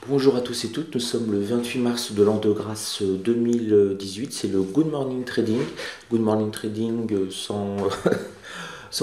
Bonjour à tous et toutes, nous sommes le 28 mars de l'an de grâce 2018, c'est le Good Morning Trading. Good Morning Trading sans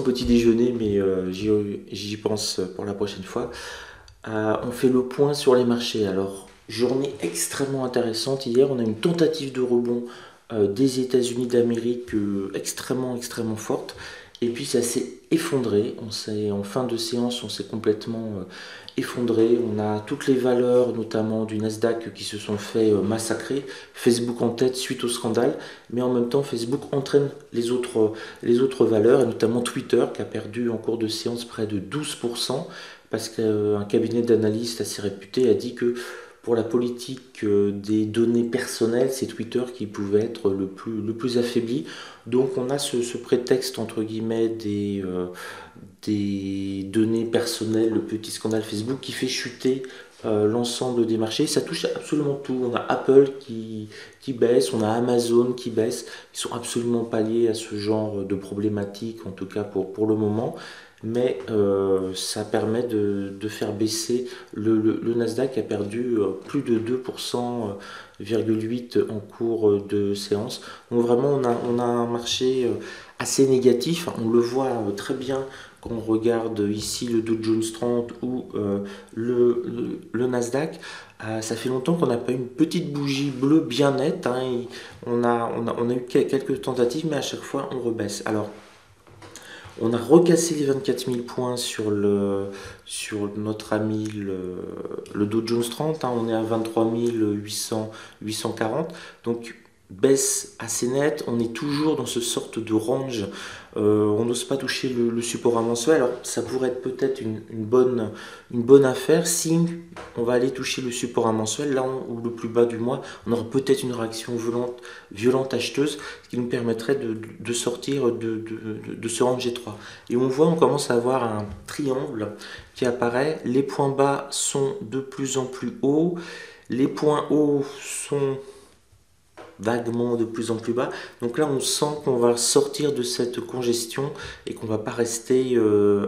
petit déjeuner, mais j'y pense pour la prochaine fois. On fait le point sur les marchés. Alors, journée extrêmement intéressante. Hier, on a une tentative de rebond des États-Unis d'Amérique extrêmement forte. Et puis ça s'est effondré. En fin de séance, on s'est complètement effondré. On a toutes les valeurs, notamment du Nasdaq, qui se sont fait massacrer. Facebook en tête suite au scandale. Mais en même temps, Facebook entraîne les autres valeurs, et notamment Twitter, qui a perdu en cours de séance près de 12%, parce qu'un cabinet d'analystes assez réputé a dit que pour la politique des données personnelles, c'est Twitter qui pouvait être le plus affaibli. Donc on a ce prétexte, entre guillemets, des données personnelles, le petit scandale Facebook qui fait chuter l'ensemble des marchés. Ça touche absolument tout. On a Apple qui baisse, on a Amazon qui baisse. Ils sont absolument pas liés à ce genre de problématique, en tout cas pour le moment. Mais ça permet de faire baisser le Nasdaq qui a perdu plus de 2,8% en cours de séance. Donc vraiment on a un marché assez négatif. On le voit très bien quand on regarde ici le Dow Jones 30 ou le Nasdaq. Ça fait longtemps qu'on n'a pas eu une petite bougie bleue bien nette, hein. On a eu quelques tentatives, mais à chaque fois on rebaisse. Alors on a recassé les 24 000 points sur notre ami le Dow Jones 30, hein. On est à 23 840. Donc baisse assez nette. On est toujours dans ce sorte de range. On n'ose pas toucher le support à mensuel. Alors ça pourrait être peut-être une bonne affaire si on va aller toucher le support à mensuel, là ou le plus bas du mois. On aura peut-être une réaction violente acheteuse, ce qui nous permettrait de sortir de ce range G3. Et on voit, on commence à avoir un triangle qui apparaît. Les points bas sont de plus en plus hauts. Les points hauts sont vaguement de plus en plus bas. Donc là, on sent qu'on va sortir de cette congestion et qu'on va pas rester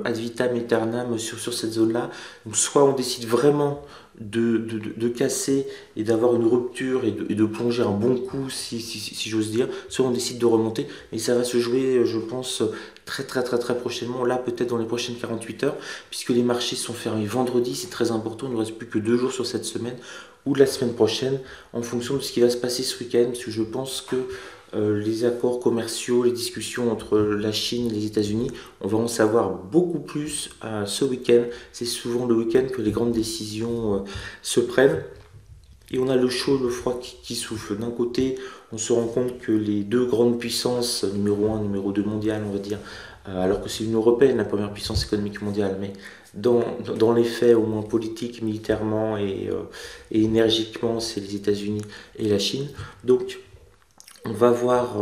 ad vitam aeternam sur cette zone-là. Donc soit on décide vraiment de casser et d'avoir une rupture et de plonger un bon coup, si j'ose dire, soit on décide de remonter. Et ça va se jouer, je pense, très prochainement, là peut-être dans les prochaines 48 heures, puisque les marchés sont fermés vendredi, c'est très important, il ne reste plus que 2 jours sur cette semaine, ou de la semaine prochaine, en fonction de ce qui va se passer ce week-end, parce que je pense que les accords commerciaux, les discussions entre la Chine et les États-Unis, on va en savoir beaucoup plus ce week-end. C'est souvent le week-end que les grandes décisions se prennent. Et on a le chaud, le froid qui souffle. D'un côté, on se rend compte que les deux grandes puissances, numéro 1, numéro 2 mondiales, on va dire, alors que c'est l'Union européenne, la première puissance économique mondiale, mais dans les faits, au moins politique, militairement et énergiquement, c'est les États-Unis et la Chine. Donc, on va voir,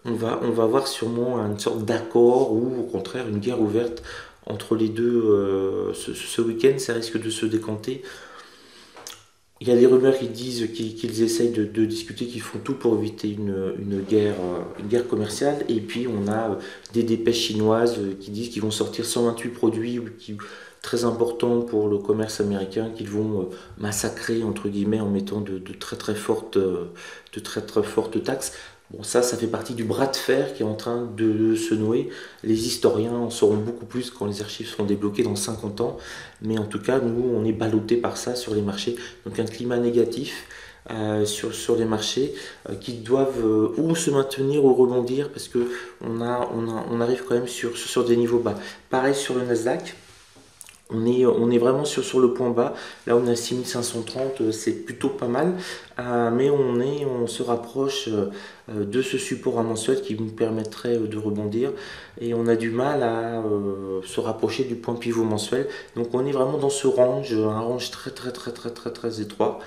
on va voir sûrement une sorte d'accord ou au contraire une guerre ouverte entre les deux ce week-end. Ça risque de se décanter. Il y a des rumeurs qui disent qu'ils essayent de discuter, qu'ils font tout pour éviter une guerre commerciale. Et puis on a des dépêches chinoises qui disent qu'ils vont sortir 128 produits très importants pour le commerce américain, qu'ils vont massacrer entre guillemets en mettant de très très fortes taxes. Bon, ça fait partie du bras de fer qui est en train de se nouer. Les historiens en sauront beaucoup plus quand les archives seront débloquées dans 50 ans. Mais en tout cas, nous, on est ballotté par ça sur les marchés. Donc un climat négatif sur les marchés qui doivent ou se maintenir ou rebondir parce que on arrive quand même sur des niveaux bas. Pareil sur le Nasdaq. On est vraiment sur le point bas. Là, on est à 6530, c'est plutôt pas mal. Mais on se rapproche de ce support à mensuel qui nous permettrait de rebondir. Et on a du mal à se rapprocher du point pivot mensuel. Donc, on est vraiment dans ce range, un range très étroit.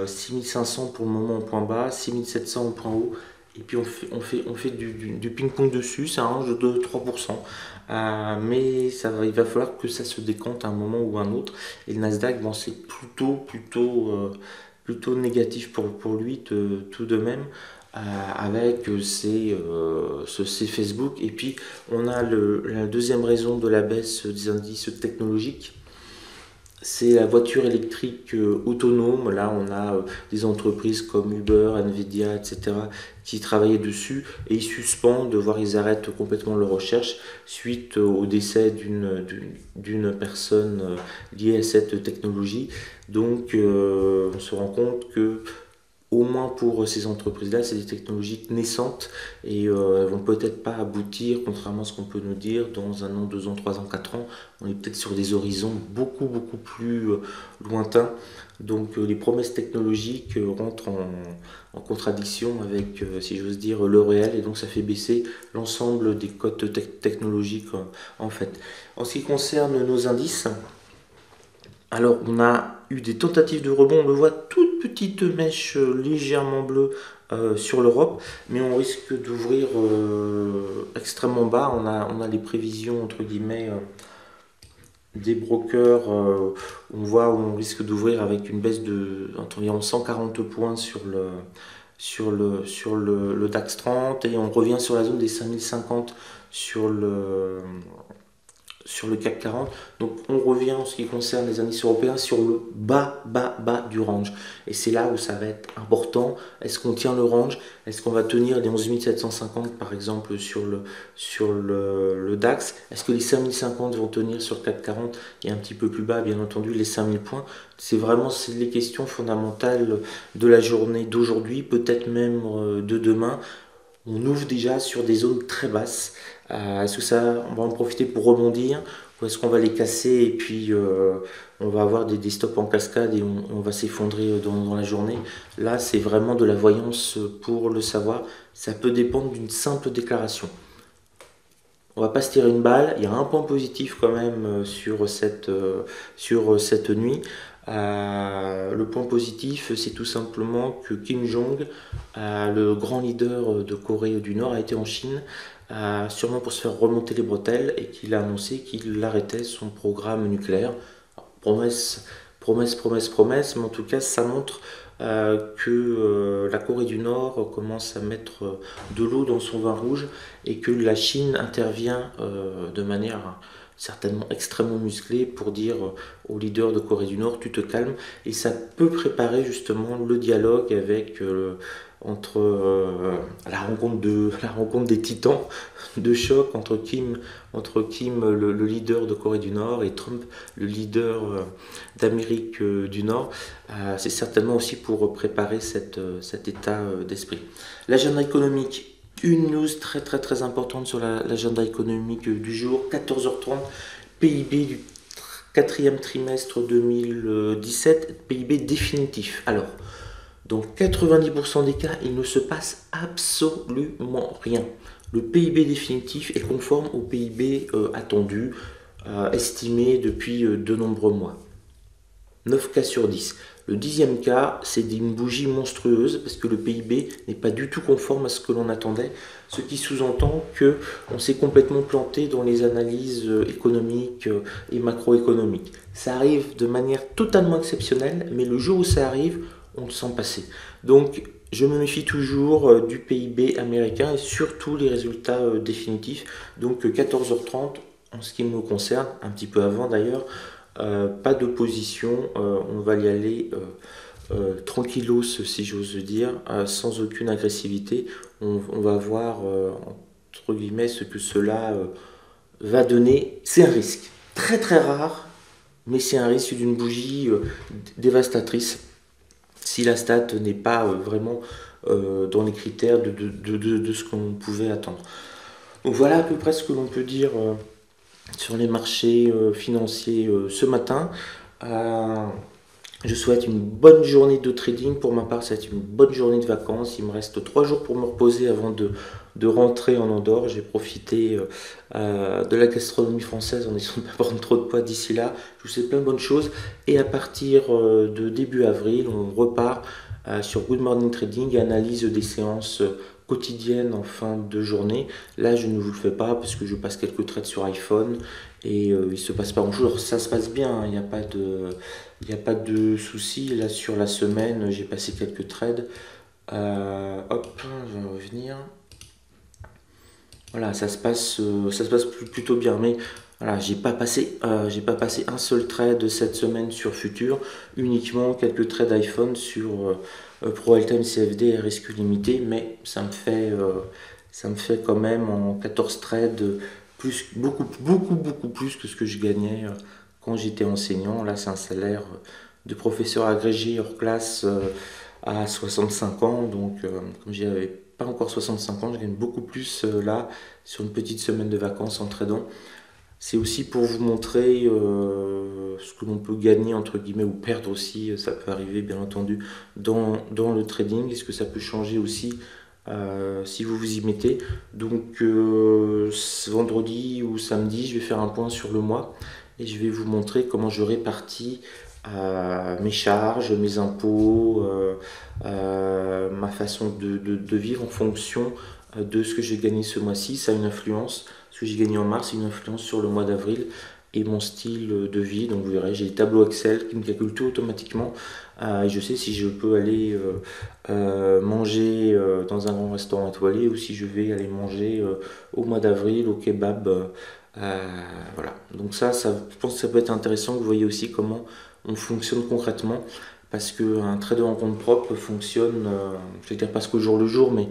6500 pour le moment au point bas, 6700 au point haut. Et puis on fait du ping-pong dessus, c'est un range de 3%. Mais il va falloir que ça se décompte à un moment ou un autre. Et le Nasdaq, bon, c'est plutôt négatif pour lui tout de même. Avec ces Facebook. Et puis on a la deuxième raison de la baisse des indices technologiques, c'est la voiture électrique autonome. Là, on a des entreprises comme Uber, Nvidia, etc. qui travaillaient dessus et ils suspendent, voire ils arrêtent complètement leur recherche suite au décès d'une personne liée à cette technologie. Donc, on se rend compte que au moins pour ces entreprises-là, c'est des technologies naissantes et elles vont peut-être pas aboutir, contrairement à ce qu'on peut nous dire, dans 1 an, 2 ans, 3 ans, 4 ans. On est peut-être sur des horizons beaucoup plus lointains. Donc les promesses technologiques rentrent en contradiction avec, si j'ose dire, le réel et donc ça fait baisser l'ensemble des cotes technologiques en fait. En ce qui concerne nos indices, alors, on a eu des tentatives de rebond, on le voit, toute petite mèche légèrement bleue sur l'Europe, mais on risque d'ouvrir extrêmement bas. On a les prévisions, entre guillemets, des brokers. On voit où on risque d'ouvrir avec une baisse de environ 140 points sur le DAX 30 et on revient sur la zone des 5050 sur le CAC 40. Donc on revient en ce qui concerne les indices européens sur le bas du range. Et c'est là où ça va être important. Est-ce qu'on tient le range? Est-ce qu'on va tenir les 11 750 par exemple sur le DAX? Est-ce que les 5050 vont tenir sur le CAC 40 et un petit peu plus bas, bien entendu, les 5000 points? C'est vraiment les questions fondamentales de la journée d'aujourd'hui, peut-être même de demain. On ouvre déjà sur des zones très basses. Est-ce que ça, on va en profiter pour rebondir ou est-ce qu'on va les casser et puis on va avoir des stops en cascade et on va s'effondrer dans la journée? Là, c'est vraiment de la voyance pour le savoir. Ça peut dépendre d'une simple déclaration. On va pas se tirer une balle. Il y a un point positif quand même sur cette nuit. Le point positif, c'est tout simplement que Kim Jong, le grand leader de Corée du Nord, a été en Chine, sûrement pour se faire remonter les bretelles, et qu'il a annoncé qu'il arrêtait son programme nucléaire. Alors, promesse, mais en tout cas, ça montre que la Corée du Nord commence à mettre de l'eau dans son vin rouge et que la Chine intervient de manière certainement extrêmement musclée pour dire au leader de Corée du Nord, tu te calmes, et ça peut préparer justement le dialogue entre la rencontre des titans de choc entre Kim, le leader de Corée du Nord, et Trump, le leader d'Amérique du Nord. C'est certainement aussi pour préparer cet état d'esprit. L'agenda économique. Une news très très très importante sur l'agenda économique du jour, 14h30, PIB du quatrième trimestre 2017, PIB définitif. Alors, dans 90% des cas, il ne se passe absolument rien. Le PIB définitif est conforme au PIB attendu, estimé depuis de nombreux mois. 9 cas sur 10. Le 10e cas, c'est une bougie monstrueuse parce que le PIB n'est pas du tout conforme à ce que l'on attendait, ce qui sous-entend qu'on s'est complètement planté dans les analyses économiques et macroéconomiques. Ça arrive de manière totalement exceptionnelle, mais le jour où ça arrive, on le sent passer. Donc, je me méfie toujours du PIB américain et surtout les résultats définitifs. Donc, 14h30, en ce qui me concerne, un petit peu avant d'ailleurs, pas d'opposition, on va y aller tranquillos si j'ose dire, sans aucune agressivité. On va voir entre guillemets ce que cela va donner. C'est un risque très très rare, mais c'est un risque d'une bougie dévastatrice si la stat n'est pas vraiment dans les critères de ce qu'on pouvait attendre. Donc voilà à peu près ce que l'on peut dire sur les marchés financiers ce matin. Je souhaite une bonne journée de trading. Pour ma part, ça va être une bonne journée de vacances. Il me reste 3 jours pour me reposer avant de rentrer en Andorre. J'ai profité de la gastronomie française en essayant de ne pas prendre trop de poids d'ici là. Je vous souhaite plein de bonnes choses. Et à partir de début avril, on repart sur Good Morning Trading et analyse des séances quotidiennes en fin de journée. Là, je ne vous le fais pas parce que je passe quelques trades sur iPhone et il ne se passe pas grand-chose. Alors, ça se passe bien, hein, il n'y a pas de souci. Là, sur la semaine, j'ai passé quelques trades. Hop, je vais revenir. Voilà, ça se passe plutôt bien. Mais Voilà, j'ai pas passé un seul trade cette semaine sur Futur, uniquement quelques trades iPhone sur Pro Altem CFD et RSQ limité, mais ça me fait quand même en 14 trades plus, beaucoup plus que ce que je gagnais quand j'étais enseignant. Là, c'est un salaire de professeur agrégé hors classe à 65 ans, donc comme j'avais pas encore 65 ans, je gagne beaucoup plus là sur une petite semaine de vacances en tradant. C'est aussi pour vous montrer ce que l'on peut gagner, entre guillemets, ou perdre aussi, ça peut arriver bien entendu, dans le trading, est-ce que ça peut changer aussi si vous vous y mettez. Donc ce vendredi ou samedi, je vais faire un point sur le mois et je vais vous montrer comment je répartis mes charges, mes impôts, ma façon de vivre en fonction de ce que j'ai gagné ce mois-ci. Ça a une influence, ce que j'ai gagné en mars, a une influence sur le mois d'avril et mon style de vie. Donc vous verrez, j'ai des tableaux Excel qui me calculent tout automatiquement. Et je sais si je peux aller manger dans un grand restaurant étoilé ou si je vais aller manger au mois d'avril au kebab. Voilà. Donc je pense que ça peut être intéressant que vous voyez aussi comment on fonctionne concrètement. Parce qu'un trader en compte propre fonctionne, je vais dire pas qu'au jour le jour, mais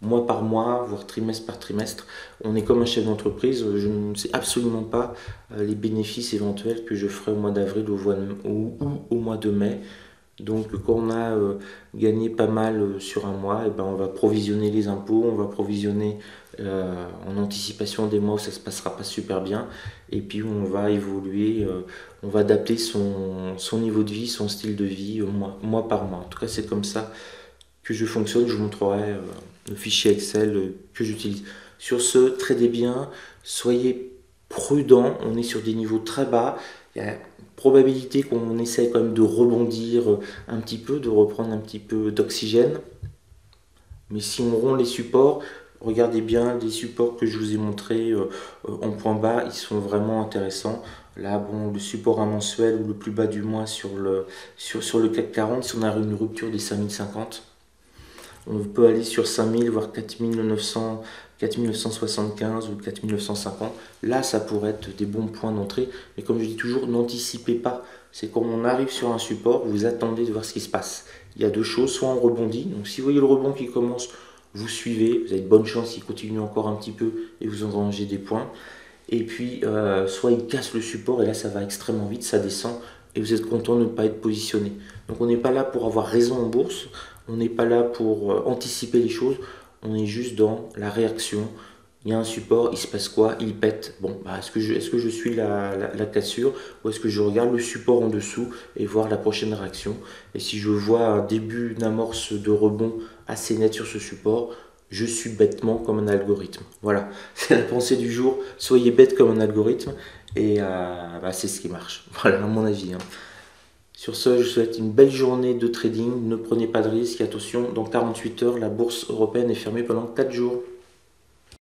mois par mois, voire trimestre par trimestre. On est comme un chef d'entreprise. Je ne sais absolument pas les bénéfices éventuels que je ferai au mois d'avril ou au mois de mai. Donc quand on a gagné pas mal sur un mois, et ben, on va provisionner les impôts, on va provisionner en anticipation des mois où ça se passera pas super bien, et puis on va évoluer, on va adapter son niveau de vie, son style de vie mois par mois. En tout cas c'est comme ça que je fonctionne, je vous montrerai le fichier Excel que j'utilise. Sur ce, tradez bien, soyez prudent, on est sur des niveaux très bas, il y a probabilité qu'on essaie quand même de rebondir un petit peu, de reprendre un petit peu d'oxygène. Mais si on rompt les supports, regardez bien les supports que je vous ai montrés en point bas, ils sont vraiment intéressants. Là, bon, le support à mensuel ou le plus bas du mois sur le CAC 40, si on a une rupture des 5050, on peut aller sur 5000, voire 4900, 4975 ou 4950. Là, ça pourrait être des bons points d'entrée. Mais comme je dis toujours, n'anticipez pas. C'est quand on arrive sur un support, vous attendez de voir ce qui se passe. Il y a deux choses, soit on rebondit. Donc si vous voyez le rebond qui commence, vous suivez. Vous avez de bonnes chances qu'il continue encore un petit peu et vous engrangez des points. Et puis, soit il casse le support et là, ça va extrêmement vite, ça descend et vous êtes content de ne pas être positionné. Donc on n'est pas là pour avoir raison en bourse, on n'est pas là pour anticiper les choses, on est juste dans la réaction. Il y a un support, il se passe quoi? Il pète. Bon, bah, est-ce que je suis la cassure ou est-ce que je regarde le support en dessous et voir la prochaine réaction? Et si je vois un début d'amorce de rebond assez net sur ce support, je suis bêtement comme un algorithme. Voilà, c'est la pensée du jour. Soyez bête comme un algorithme et bah, c'est ce qui marche. Voilà, à mon avis. Hein. Sur ce, je vous souhaite une belle journée de trading. Ne prenez pas de risques. Attention, dans 48 heures, la bourse européenne est fermée pendant 4 jours.